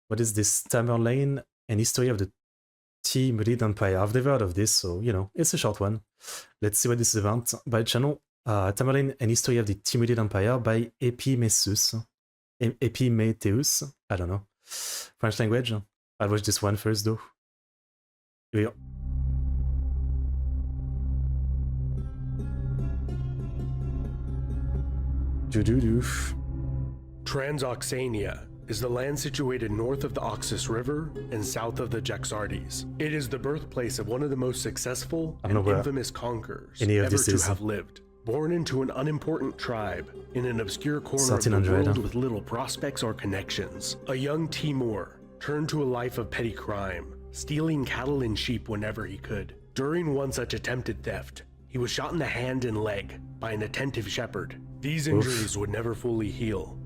What is this? Tamerlane, an history of the Timurid Empire. I've never heard of this, so, you know, it's a short one. Let's see what this is about. By channel, Tamerlane, an history of the Timurid Empire by Epimetheus. Epimetheus? I don't know. French language? I'll watch this one first, though. Here we go. Transoxania is the land situated north of the Oxus River and south of the Jaxartes. It is the birthplace of one of the most successful and infamous conquerors ever to have lived. Born into an unimportant tribe in an obscure corner of the world with little prospects or connections, a young Timur turned to a life of petty crime, stealing cattle and sheep whenever he could. During one such attempted theft, he was shot in the hand and leg by an attentive shepherd. These injuries would never fully heal.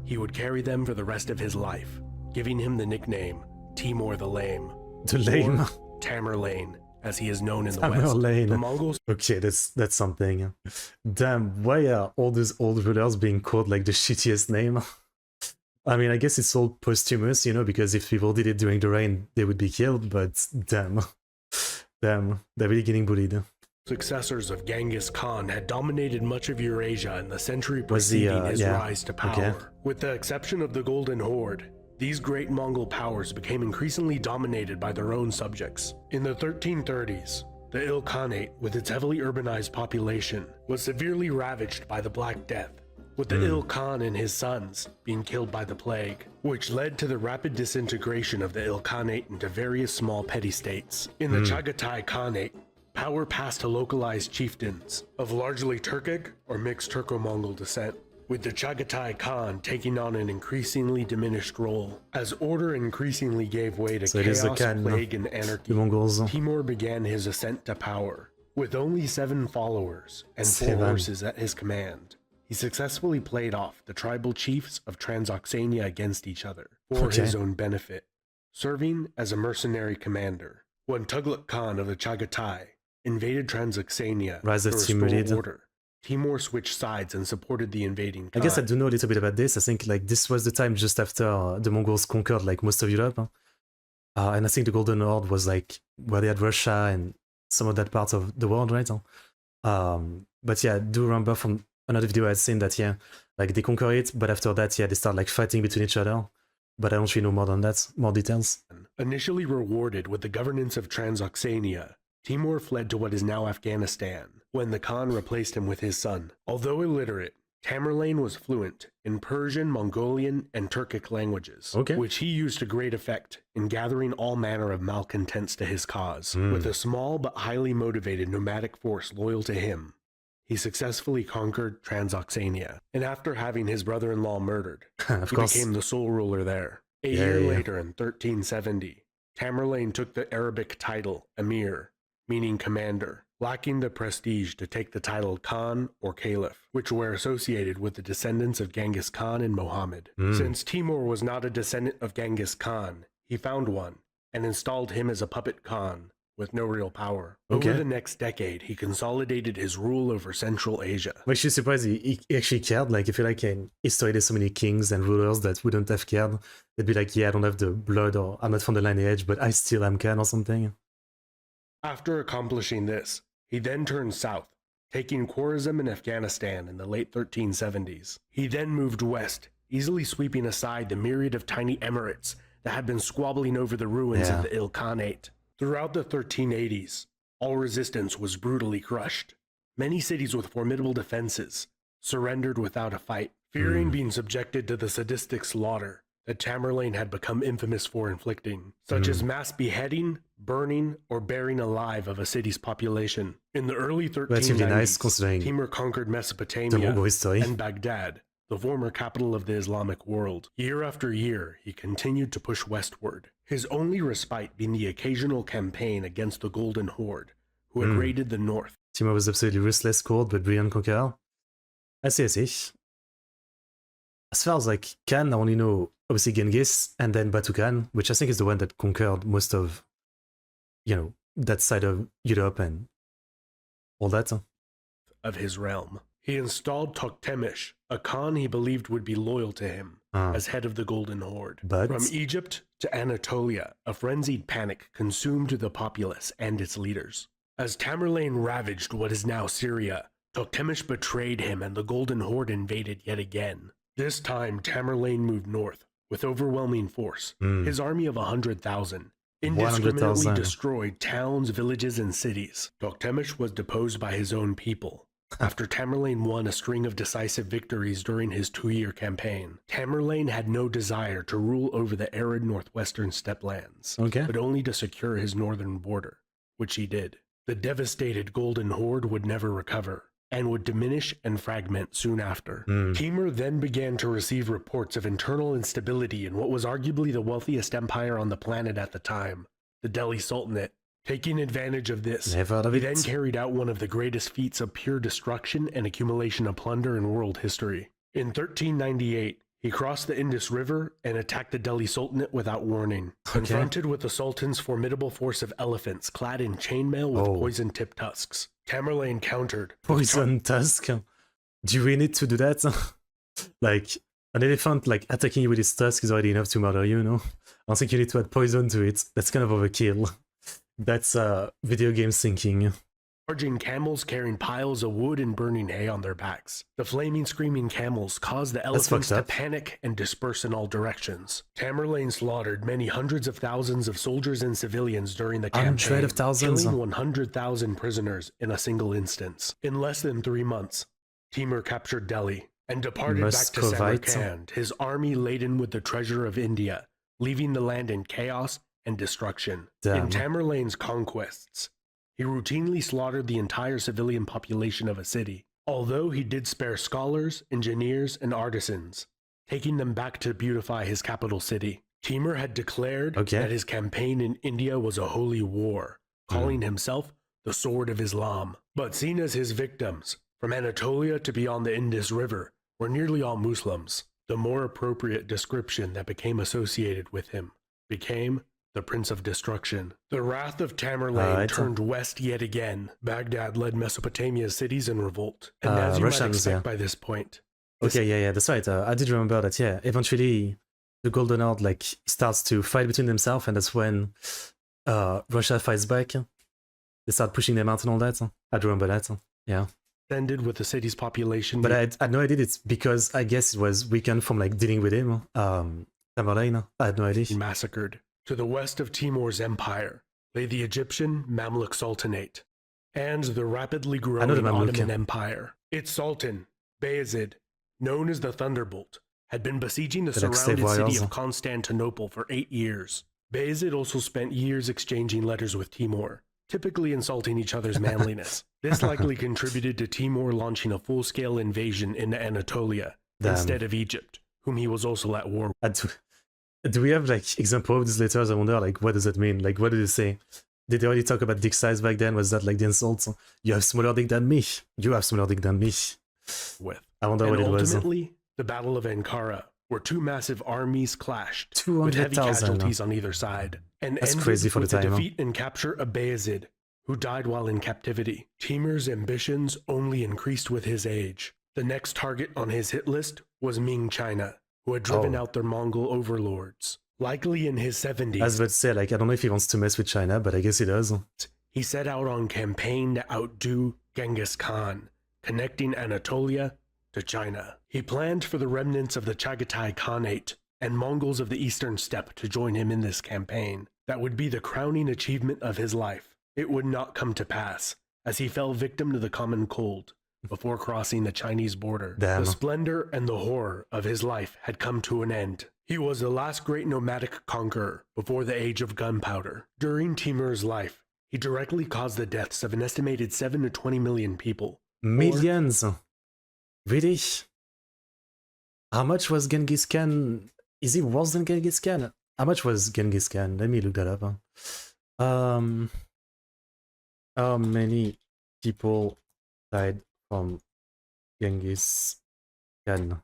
He would carry them for the rest of his life, giving him the nickname Timur the Lame. The Lame? Tamerlane, as he is known in the Tamerlane. West. The Mongols... Okay, that's something. Damn, why are all these old rulers being called like the shittiest name? I mean, I guess it's all posthumous, you know, because if people did it during the reign, they would be killed, but damn. Damn, they're really getting bullied. Successors of Genghis Khan had dominated much of Eurasia in the century preceding his rise to power. Okay. With the exception of the Golden Horde, these great Mongol powers became increasingly dominated by their own subjects. In the 1330s, the Ilkhanate, with its heavily urbanized population, was severely ravaged by the Black Death, with the Il Khan and his sons being killed by the plague, which led to the rapid disintegration of the Ilkhanate into various small petty states. In the Chagatai Khanate, power passed to localized chieftains of largely Turkic or mixed Turco-Mongol descent, with the Chagatai Khan taking on an increasingly diminished role. As order increasingly gave way to chaos, plague, and anarchy, Timur began his ascent to power. With only 7 followers and 4 horses at his command, he successfully played off the tribal chiefs of Transoxania against each other for his own benefit, serving as a mercenary commander. When Tughlaq Khan of the Chagatai invaded Transoxania to restore order, Timur switched sides and supported the invading Khan. I guess I do know a little bit about this. I think like this was the time just after the Mongols conquered like most of Europe. And I think the Golden Horde was like where they had Russia and some of that part of the world, right? But yeah, I do remember from another video I'd seen that, yeah, like they conquer it, but after that, yeah, they start like fighting between each other. But I don't really know more than that, more details. Initially rewarded with the governance of Transoxania, Timur fled to what is now Afghanistan, when the Khan replaced him with his son. Although illiterate, Tamerlane was fluent in Persian, Mongolian, and Turkic languages, which he used to great effect in gathering all manner of malcontents to his cause. With a small but highly motivated nomadic force loyal to him, he successfully conquered Transoxania, and after having his brother-in-law murdered, he became the sole ruler there. A year later, in 1370, Tamerlane took the Arabic title Emir, meaning commander, lacking the prestige to take the title Khan or Caliph, which were associated with the descendants of Genghis Khan and Muhammad. Since Timur was not a descendant of Genghis Khan, he found one and installed him as a puppet Khan with no real power. Over the next decade, he consolidated his rule over Central Asia. I'm actually surprised he actually cared. Like, I feel like in history there's so many kings and rulers that wouldn't have cared. They'd be like, yeah, I don't have the blood, or I'm not from the lineage, but I still am Khan or something. After accomplishing this, he then turned south, taking Khwarezm in Afghanistan in the late 1370s. He then moved west, easily sweeping aside the myriad of tiny emirates that had been squabbling over the ruins of the Ilkhanate. Throughout the 1380s, all resistance was brutally crushed. Many cities with formidable defenses surrendered without a fight, fearing being subjected to the sadistic slaughter that Tamerlane had become infamous for inflicting, such as mass beheading, burning, or burying alive of a city's population. In the early 1390s, Timur conquered Mesopotamia and Baghdad, the former capital of the Islamic world. Year after year, he continued to push westward, his only respite being the occasional campaign against the Golden Horde, who had raided the north. Timur was absolutely ruthless, cold, but brilliant conqueror. I see. As far as like Khan, I only know obviously Genghis and then Batu Khan, which I think is the one that conquered most of, you know, that side of Europe and all that. Of his realm. He installed Toktemish, a Khan he believed would be loyal to him, as head of the Golden Horde. But from Egypt to Anatolia, a frenzied panic consumed the populace and its leaders. As Tamerlane ravaged what is now Syria, Toktemish betrayed him and the Golden Horde invaded yet again. This time, Tamerlane moved north with overwhelming force. His army of 100,000 indiscriminately destroyed towns, villages, and cities. Toktemish was deposed by his own people after Tamerlane won a string of decisive victories during his 2-year campaign. Tamerlane had no desire to rule over the arid northwestern steppe lands, but only to secure his northern border, which he did. The devastated Golden Horde would never recover, and would diminish and fragment soon after. Timur then began to receive reports of internal instability in what was arguably the wealthiest empire on the planet at the time, the Delhi Sultanate. Taking advantage of this, he then carried out one of the greatest feats of pure destruction and accumulation of plunder in world history. In 1398, he crossed the Indus River and attacked the Delhi Sultanate without warning. Confronted with the Sultan's formidable force of elephants clad in chainmail with poison-tipped tusks, Tamerlane countered. Poison tusk? Do you really need to do that? Like, an elephant like attacking you with its tusk is already enough to murder you, no? I don't think you need to add poison to it. That's kind of overkill. That's video game thinking. Charging camels carrying piles of wood and burning hay on their backs. The flaming, screaming camels caused the elephants to panic and disperse in all directions. Tamerlane slaughtered many hundreds of thousands of soldiers and civilians during the campaign, killing 100,000 prisoners in a single instance. In less than 3 months, Timur captured Delhi and departed back to Samarkand, his army laden with the treasure of India, leaving the land in chaos and destruction. In Tamerlane's conquests, he routinely slaughtered the entire civilian population of a city, although he did spare scholars, engineers, and artisans, taking them back to beautify his capital city. Timur had declared that his campaign in India was a holy war, calling himself the Sword of Islam. But seen as his victims, from Anatolia to beyond the Indus River, were nearly all Muslims. The more appropriate description that became associated with him became the Prince of Destruction. The wrath of Tamerlane turned west yet again. Baghdad led Mesopotamia's cities in revolt, and as you might expect by this point. That's right. I did remember that. Eventually, the Golden Horde like starts to fight between themselves, and that's when Russia fights back. They start pushing them out and all that. I remember that. Ended with the city's population, but I had no idea it's because I guess it was weakened from like dealing with him. Tamerlane. I had no idea. Massacred. To the west of Timur's empire lay the Egyptian Mamluk Sultanate and the rapidly growing Ottoman Empire. Its Sultan, Bayezid, known as the Thunderbolt, had been besieging the surrounded city of Constantinople for 8 years. Bayezid also spent years exchanging letters with Timur, typically insulting each other's manliness. This likely contributed to Timur launching a full-scale invasion into Anatolia instead of Egypt, whom he was also at war with. Do we have like example of these letters? I wonder like what does it mean? Like what did it say? Did they already talk about dick size back then? Was that like the insult? You have smaller dick than me. You have smaller dick than me. I wonder what it was. Ultimately, the Battle of Ankara, where 2 massive armies clashed with heavy casualties on either side, and that's ended crazy for with the time, defeat and capture of Bayezid, who died while in captivity. Timur's ambitions only increased with his age. The next target on his hit list was Ming China, who had driven out their Mongol overlords. Likely in his 70s. I was about to say, like, I don't know if he wants to mess with China, but I guess he does. He set out on campaign to outdo Genghis Khan, connecting Anatolia to China. He planned for the remnants of the Chagatai Khanate and Mongols of the Eastern Steppe to join him in this campaign. That would be the crowning achievement of his life. It would not come to pass, as he fell victim to the common cold before crossing the Chinese border. The splendor and the horror of his life had come to an end. He was the last great nomadic conqueror before the age of gunpowder. During Timur's life, he directly caused the deaths of an estimated 7 to 20 million people. Millions? Really? How much was Genghis Khan? Is he worse than Genghis Khan? How much was Genghis Khan? Let me look that up. How many people died from Genghis Khan?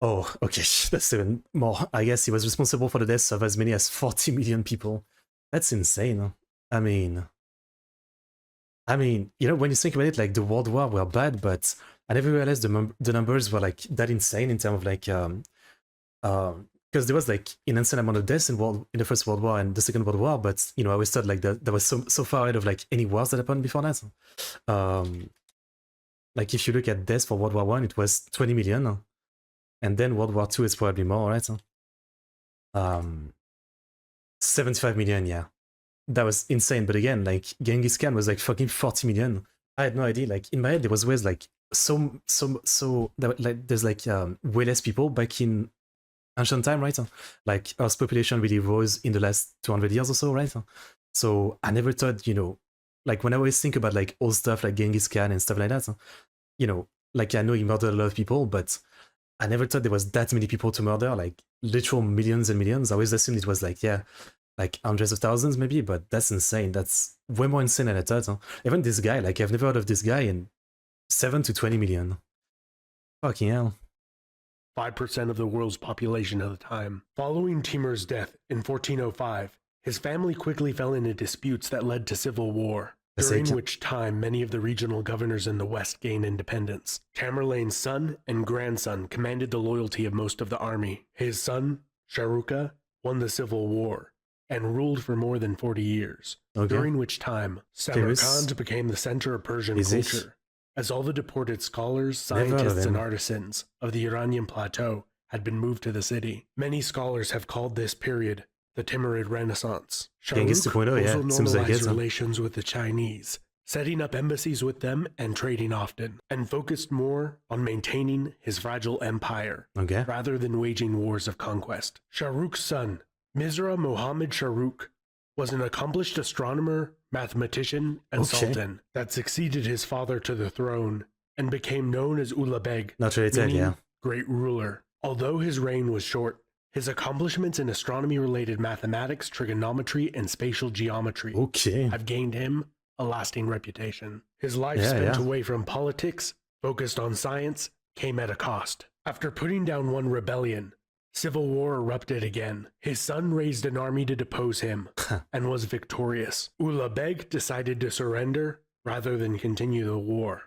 Oh, okay, that's even more. I guess he was responsible for the deaths of as many as 40 million people. That's insane. I mean, I mean, you know, when you think about it, like the World War were bad, but I never realized the numbers were like that insane in terms of like because there was like an insane amount of deaths in the First World War and the Second World War, but you know, I always thought like that was so far ahead of like any wars that happened before that. Like if you look at deaths for World War One, it was 20 million, and then World War Two is probably more, right? 75 million, yeah. That was insane. But again, like Genghis Khan was like fucking 40 million. I had no idea. Like in my head, there was always like like there's like way less people back in ancient time, right? Like Earth's population really rose in the last 200 years or so, right? So I never thought, you know, like when I always think about like old stuff like Genghis Khan and stuff like that, you know, like I know he murdered a lot of people, but I never thought there was that many people to murder, like literal millions and millions. I always assumed it was like, yeah, like hundreds of thousands maybe, but that's insane. That's way more insane than I thought. Even this guy, like I've never heard of this guy in 7 to 20 million. Fucking hell. 5% of the world's population at the time. Following Timur's death in 1405, his family quickly fell into disputes that led to civil war, during which time many of the regional governors in the West gained independence. Tamerlane's son and grandson commanded the loyalty of most of the army. His son, Shahrukh, won the civil war and ruled for more than 40 years, during which time Samarkand became the center of Persian culture, as all the deported scholars, scientists, and artisans of the Iranian plateau had been moved to the city. Many scholars have called this period the Timurid Renaissance. Shahrukh also normalized relations with the Chinese, setting up embassies with them and trading often, and focused more on maintaining his fragile empire rather than waging wars of conquest. Shahrukh's son, Mirza Muhammad Shahrukh, was an accomplished astronomer, mathematician, and sultan that succeeded his father to the throne and became known as Ulugh Beg, meaning great ruler. Although his reign was short, his accomplishments in astronomy-related mathematics, trigonometry, and spatial geometry have gained him a lasting reputation. His life spent away from politics, focused on science, came at a cost. After putting down one rebellion, civil war erupted again. His son raised an army to depose him and was victorious. Ulugh Beg decided to surrender rather than continue the war.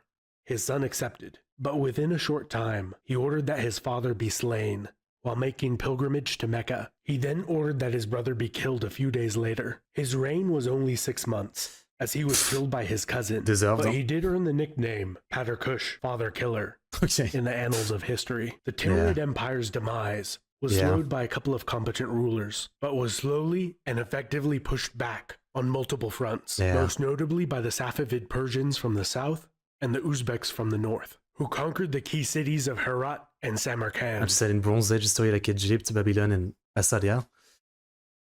His son accepted, but within a short time, he ordered that his father be slain while making pilgrimage to Mecca. He then ordered that his brother be killed a few days later. His reign was only 6 months, as he was killed by his cousin, but he did earn the nickname Pater Kush, Father Killer, in the annals of history. The Timurid Empire's demise was slowed by a couple of competent rulers, but was slowly and effectively pushed back on multiple fronts, most notably by the Safavid Persians from the south and the Uzbeks from the north, who conquered the key cities of Herat and Samarkand. I said in Bronze Age story like Egypt, Babylon, and Assyria.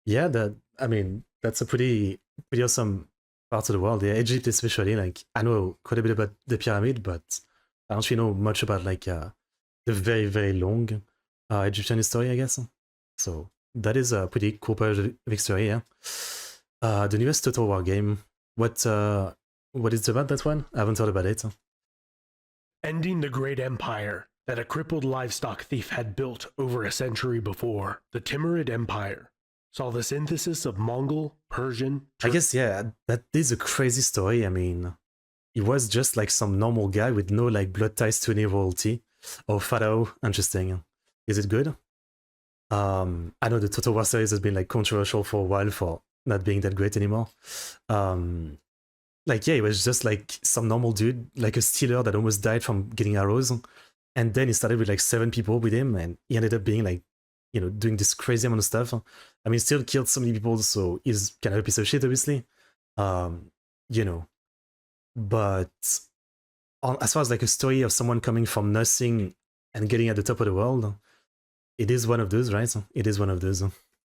Yeah, I mean, that's a pretty awesome part of the world. Yeah, Egypt especially. Like, I know quite a bit about the pyramid, but I don't really know much about like the very, very long Egyptian history, I guess. So that is a pretty cool part of the history, yeah. The newest Total War game. What is about that one? I haven't thought about it. Ending the great empire that a crippled livestock thief had built over a century before, the Timurid Empire saw the synthesis of Mongol, Persian... I guess, yeah, that is a crazy story. I mean, he was just like some normal guy with no like blood ties to any royalty. Oh, Pharaoh, interesting. Is it good? I know the Total War series has been like controversial for a while for not being that great anymore. Like, yeah, he was just like some normal dude, like a stealer that almost died from getting arrows. And then he started with like 7 people with him, and he ended up being like, you know, doing this crazy amount of stuff. I mean, still killed so many people, so he's kind of a piece of shit, obviously. You know, but as far as like a story of someone coming from nothing and getting at the top of the world, it is one of those, right? It is one of those.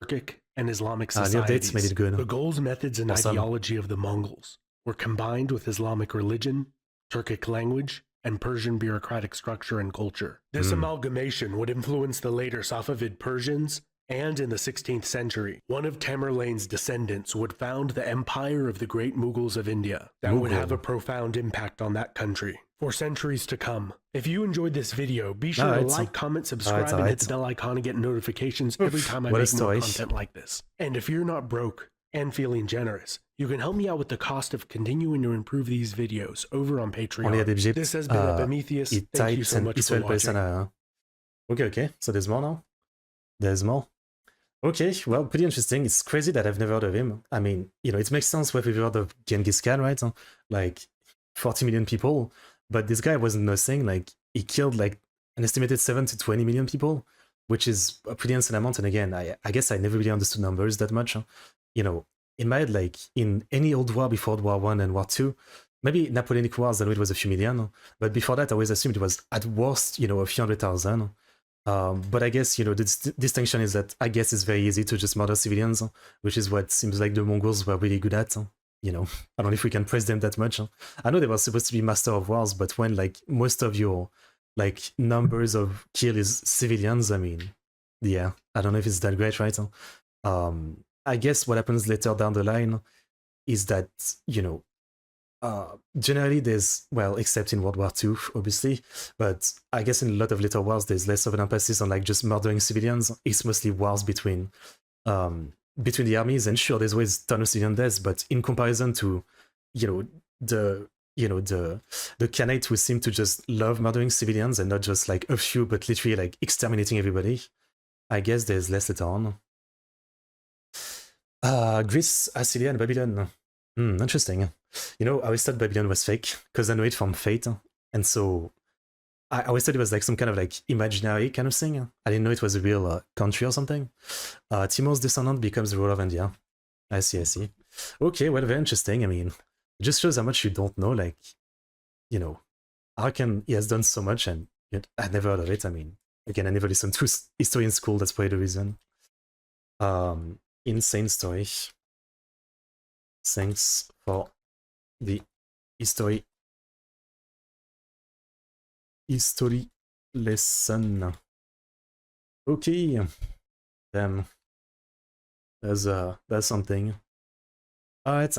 Turkic and Islamic societies. The updates made it good. The goals, methods, and ideology of the Mongols were combined with Islamic religion, Turkic language, and Persian bureaucratic structure and culture. This amalgamation would influence the later Safavid Persians, and in the 16th century, one of Tamerlane's descendants would found the empire of the great Mughals of India that would have a profound impact on that country for centuries to come. If you enjoyed this video, be sure to like, comment, subscribe, and hit the bell icon to get notifications every time I make more content like this. And if you're not broke, and feeling generous, you can help me out with the cost of continuing to improve these videos over on Patreon. This has been Epimetheus. Thank you so much for watching. Okay, so there's more now? There's more? Okay, well, pretty interesting. It's crazy that I've never heard of him. I mean, you know, it makes sense when we've heard of Genghis Khan, right? Like 40 million people, but this guy wasn't nothing. Like, he killed like an estimated 7 to 20 million people, which is a pretty insane amount. And again, I guess I never really understood numbers that much. You know, in my head, like in any old war before World War I and War II, maybe Napoleonic Wars, I know it was a few million, but before that, I always assumed it was at worst, you know, a few 100,000. But I guess, you know, the distinction is that I guess it's very easy to just murder civilians, which is what seems like the Mongols were really good at. You know, I don't know if we can praise them that much. I know they were supposed to be master of wars, but when like most of your like numbers of kill is civilians, I mean, yeah, I don't know if it's that great, right? I guess what happens later down the line is that, you know, generally there's, well, except in World War II, obviously, but I guess in a lot of later wars, there's less of an emphasis on like just murdering civilians. It's mostly wars between the armies, and sure, there's always a ton of civilian deaths, but in comparison to, the Khanate who seem to just love murdering civilians and not just like a few, but literally like exterminating everybody, I guess there's less later on. Greece, Assyria, and Babylon. Interesting. You know, I always thought Babylon was fake because I know it from Fate, and so I always thought it was like some kind of like imaginary kind of thing. I didn't know it was a real country or something. Timur's descendant becomes the ruler of India. I see. Okay, well, very interesting. I mean, it just shows how much you don't know. Like, you know, Arkan, he has done so much, and I never heard of it. I mean, again, I never listened to history in school. That's probably the reason. Insane story. Thanks for the history lesson. Okay, damn, that's something. All right.